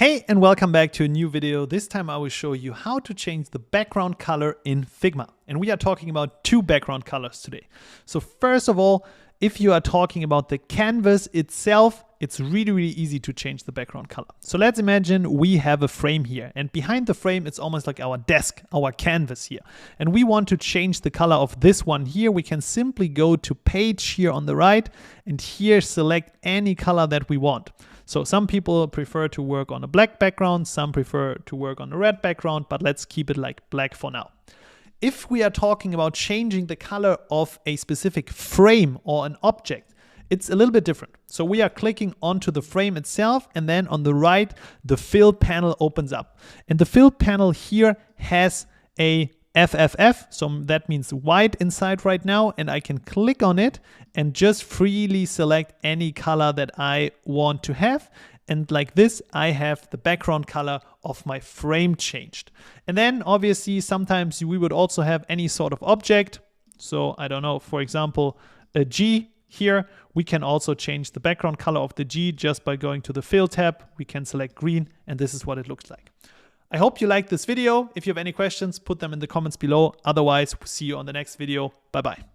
Hey, and welcome back to a new video. This time I will show you how to change the background color in Figma. And we are talking about two background colors today. So first of all, if you are talking about the canvas itself, it's really easy to change the background color. So let's imagine we have a frame here, and behind the frame, it's almost like our desk, our canvas here. And we want to change the color of this one here. We can simply go to page here on the right, and here select any color that we want. So some people prefer to work on a black background, some prefer to work on a red background, but let's keep it like black for now. If we are talking about changing the color of a specific frame or an object, it's a little bit different. So we are clicking onto the frame itself, and then on the right, the fill panel opens up. And the fill panel here has a FFF, so that means white inside right now, and I can click on it and just freely select any color that I want to have. And like this, I have the background color of my frame changed. And then obviously, sometimes we would also have any sort of object. So I don't know, for example, a G here. We can also change the background color of the G just by going to the Fill tab. We can select green, and this is what it looks like. I hope you liked this video. If you have any questions, put them in the comments below. Otherwise, we'll see you on the next video. Bye-bye.